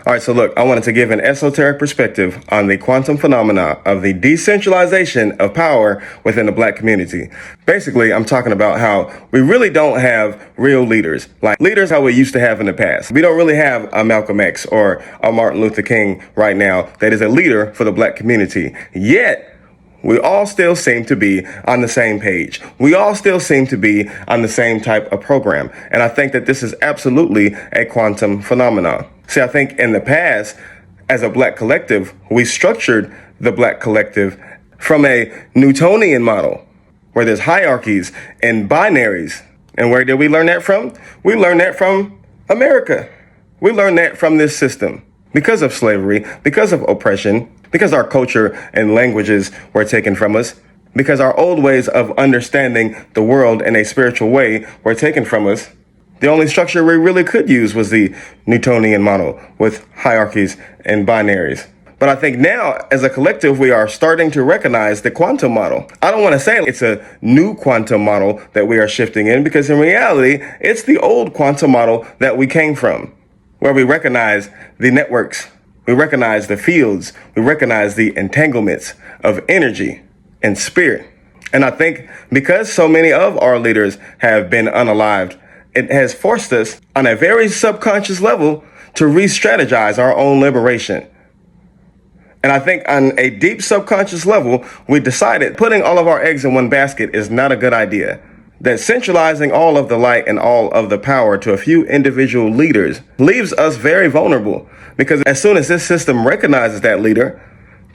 All right, so look, I wanted to give an esoteric perspective on the quantum phenomena of the decentralization of power within the black community. Basically, I'm talking about how we really don't have real leaders, like leaders how we used to have in the past. We don't really have a Malcolm X or a Martin Luther King right now that is a leader for the black community. Yet, we all still seem to be on the same page. We all still seem to be on the same type of program. And I think that this is absolutely a quantum phenomenon. See, I think in the past, as a black collective, we structured the black collective from a Newtonian model where there's hierarchies and binaries. And where did we learn that from? We learned that from America. We learned that from this system because of slavery, because of oppression, because our culture and languages were taken from us, because our old ways of understanding the world in a spiritual way were taken from us. The only structure we really could use was the Newtonian model with hierarchies and binaries. But I think now, as a collective, we are starting to recognize the quantum model. I don't want to say it's a new quantum model that we are shifting in, because in reality, it's the old quantum model that we came from, where we recognize the networks, we recognize the fields, we recognize the entanglements of energy and spirit. And I think because so many of our leaders have been unalived, it has forced us on a very subconscious level to re-strategize our own liberation. And I think on a deep subconscious level, we decided putting all of our eggs in one basket is not a good idea. That centralizing all of the light and all of the power to a few individual leaders leaves us very vulnerable, because as soon as this system recognizes that leader,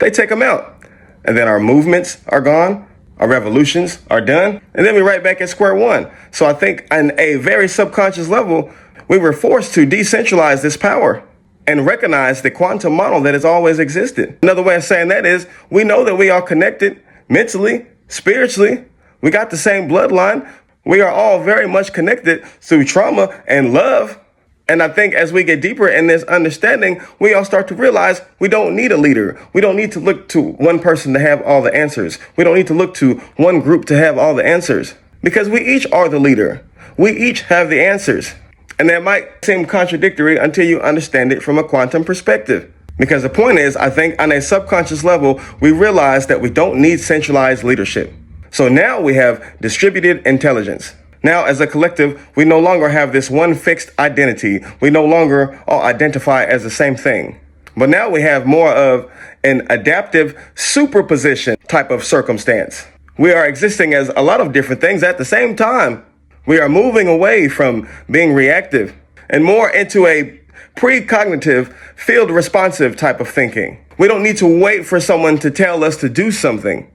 they take them out. And then our movements are gone, our revolutions are done, and then we're right back at square one. So I think on a very subconscious level, we were forced to decentralize this power and recognize the quantum model that has always existed. Another way of saying that is, we know that we are connected mentally, spiritually. We got the same bloodline. We are all very much connected through trauma and love. And I think as we get deeper in this understanding, we all start to realize we don't need a leader. We don't need to look to one person to have all the answers. We don't need to look to one group to have all the answers, because we each are the leader. We each have the answers. And that might seem contradictory until you understand it from a quantum perspective. Because the point is, I think on a subconscious level, we realize that we don't need centralized leadership. So now we have distributed intelligence. Now, as a collective, we no longer have this one fixed identity. We no longer all identify as the same thing. But now we have more of an adaptive superposition type of circumstance. We are existing as a lot of different things at the same time. We are moving away from being reactive and more into a precognitive, field responsive type of thinking. We don't need to wait for someone to tell us to do something.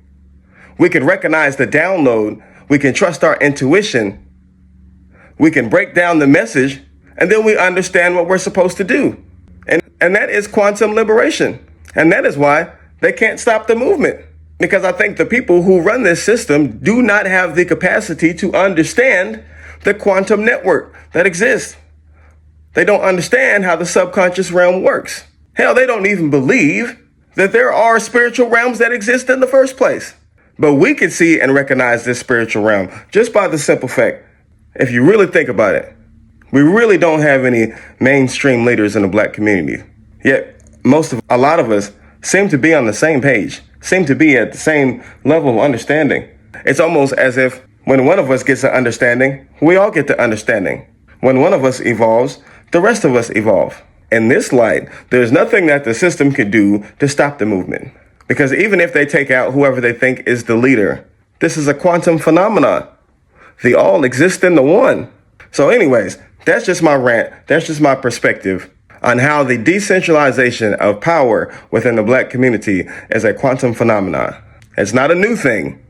We can recognize the download. We can trust our intuition. We can break down the message, and then we understand what we're supposed to do. And that is quantum liberation. And that is why they can't stop the movement. Because I think the people who run this system do not have the capacity to understand the quantum network that exists. They don't understand how the subconscious realm works. Hell, they don't even believe that there are spiritual realms that exist in the first place. But we can see and recognize this spiritual realm just by the simple fact, if you really think about it, we really don't have any mainstream leaders in the black community. Yet a lot of us seem to be on the same page, seem to be at the same level of understanding. It's almost as if when one of us gets an understanding, we all get the understanding. When one of us evolves, the rest of us evolve. In this light, there's nothing that the system can do to stop the movement. Because even if they take out whoever they think is the leader, this is a quantum phenomenon. The all exist in the one. So anyways, that's just my rant. That's just my perspective on how the decentralization of power within the black community is a quantum phenomenon. It's not a new thing.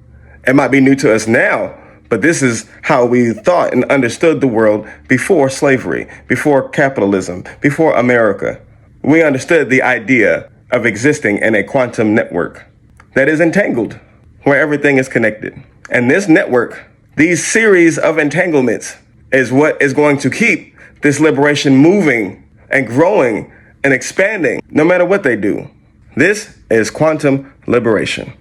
It might be new to us now, but this is how we thought and understood the world before slavery, before capitalism, before America. We understood the idea of existing in a quantum network that is entangled, where everything is connected. And this network, these series of entanglements, is what is going to keep this liberation moving and growing and expanding no matter what they do. This is quantum liberation.